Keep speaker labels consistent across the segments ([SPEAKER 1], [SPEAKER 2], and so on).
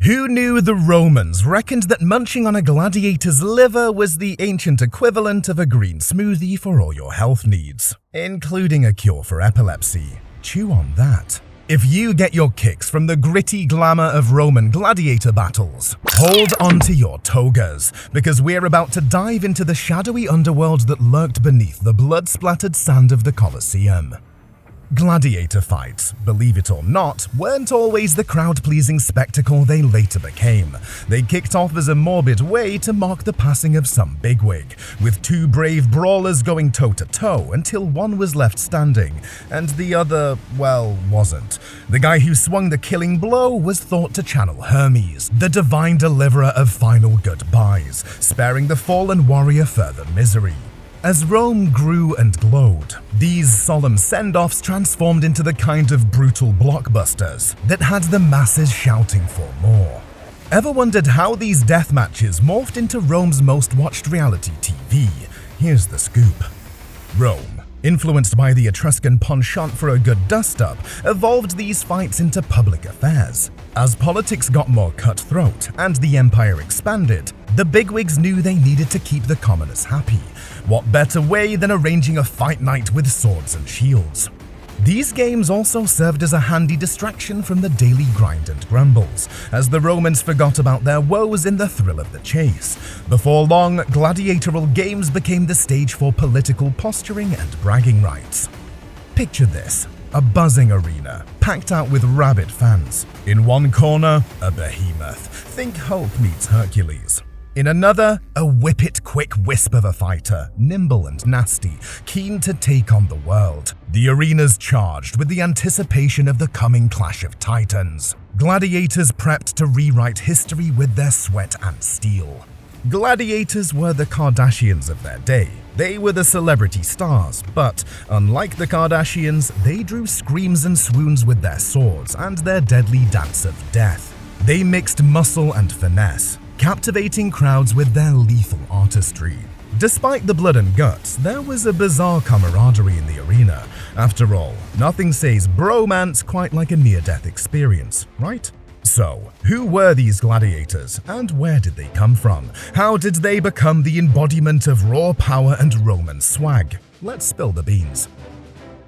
[SPEAKER 1] Who knew the Romans reckoned that munching on a gladiator's liver was the ancient equivalent of a green smoothie for all your health needs, including a cure for epilepsy? Chew on that. If you get your kicks from the gritty glamour of Roman gladiator battles, hold on to your togas, because we're about to dive into the shadowy underworld that lurked beneath the blood-splattered sand of the Colosseum. Gladiator fights, believe it or not, weren't always the crowd-pleasing spectacle they later became. They kicked off as a morbid way to mark the passing of some bigwig, with two brave brawlers going toe-to-toe until one was left standing, and the other, well, wasn't. The guy who swung the killing blow was thought to channel Hermes, the divine deliverer of final goodbyes, sparing the fallen warrior further misery. As Rome grew and glowed, these solemn send-offs transformed into the kind of brutal blockbusters that had the masses shouting for more. Ever wondered how these death matches morphed into Rome's most watched reality TV? Here's the scoop. Rome, influenced by the Etruscan penchant for a good dust-up, evolved these fights into public affairs. As politics got more cutthroat and the empire expanded, the bigwigs knew they needed to keep the commoners happy. What better way than arranging a fight night with swords and shields? These games also served as a handy distraction from the daily grind and grumbles, as the Romans forgot about their woes in the thrill of the chase. Before long, gladiatorial games became the stage for political posturing and bragging rights. Picture this. A buzzing arena, packed out with rabid fans. In one corner, a behemoth. Think Hulk meets Hercules. In another, a whip-it-quick wisp of a fighter, nimble and nasty, keen to take on the world. The arena's charged with the anticipation of the coming clash of titans. Gladiators prepped to rewrite history with their sweat and steel. Gladiators were the Kardashians of their day. They were the celebrity stars, but unlike the Kardashians, they drew screams and swoons with their swords and their deadly dance of death. They mixed muscle and finesse, captivating crowds with their lethal artistry. Despite the blood and guts, there was a bizarre camaraderie in the arena. After all, nothing says bromance quite like a near-death experience, right? So, who were these gladiators, and where did they come from? How did they become the embodiment of raw power and Roman swag? Let's spill the beans.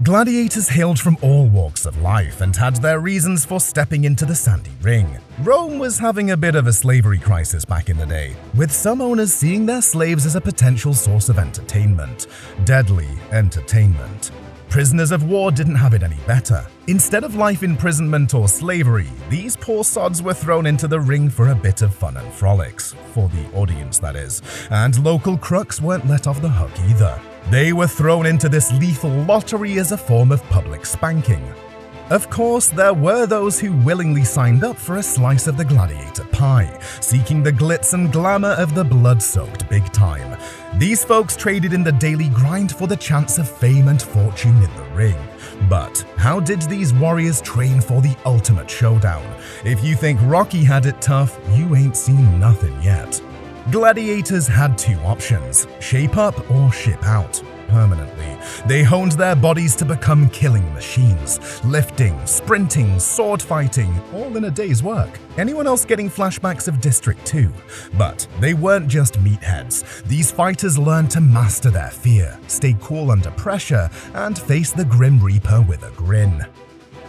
[SPEAKER 1] Gladiators hailed from all walks of life and had their reasons for stepping into the sandy ring. Rome was having a bit of a slavery crisis back in the day, with some owners seeing their slaves as a potential source of entertainment. Deadly entertainment. Prisoners of war didn't have it any better. Instead of life imprisonment or slavery, these poor sods were thrown into the ring for a bit of fun and frolics, for the audience that is, and local crooks weren't let off the hook either. They were thrown into this lethal lottery as a form of public spanking. Of course, there were those who willingly signed up for a slice of the gladiator pie, seeking the glitz and glamour of the blood-soaked big time. These folks traded in the daily grind for the chance of fame and fortune in the ring. But how did these warriors train for the ultimate showdown? If you think Rocky had it tough, you ain't seen nothing yet. Gladiators had two options: shape up or ship out. Permanently. They honed their bodies to become killing machines, lifting, sprinting, sword fighting, all in a day's work. Anyone else getting flashbacks of District 2? But they weren't just meatheads. These fighters learned to master their fear, stay cool under pressure, and face the Grim Reaper with a grin.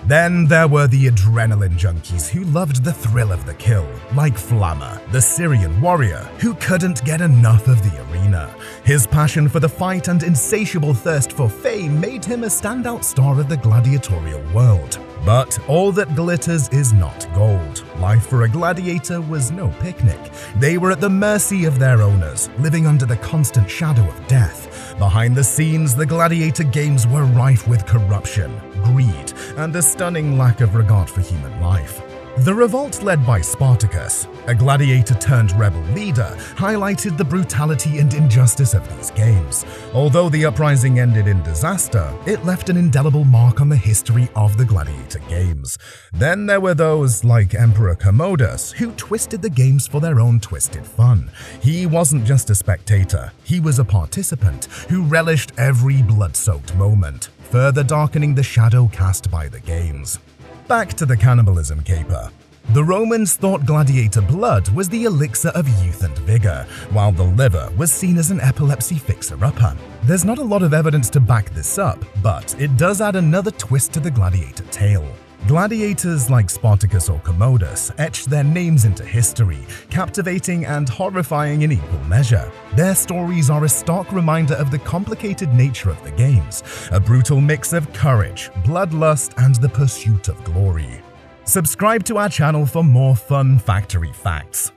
[SPEAKER 1] Then there were the adrenaline junkies who loved the thrill of the kill, like Flamma, the Syrian warrior who couldn't get enough of the arena. His passion for the fight and insatiable thirst for fame made him a standout star of the gladiatorial world. But all that glitters is not gold. Life for a gladiator was no picnic. They were at the mercy of their owners, living under the constant shadow of death. Behind the scenes, the gladiator games were rife with corruption, greed, and a stunning lack of regard for human life. The revolt led by Spartacus, a gladiator-turned-rebel leader, highlighted the brutality and injustice of these games. Although the uprising ended in disaster, it left an indelible mark on the history of the gladiator games. Then there were those, like Emperor Commodus, who twisted the games for their own twisted fun. He wasn't just a spectator, he was a participant who relished every blood-soaked moment, further darkening the shadow cast by the games. Back to the cannibalism caper. The Romans thought gladiator blood was the elixir of youth and vigor, while the liver was seen as an epilepsy fixer-upper. There's not a lot of evidence to back this up, but it does add another twist to the gladiator tale. Gladiators like Spartacus or Commodus etched their names into history, captivating and horrifying in equal measure. Their stories are a stark reminder of the complicated nature of the games, a brutal mix of courage, bloodlust, and the pursuit of glory. Subscribe to our channel for more fun factory facts.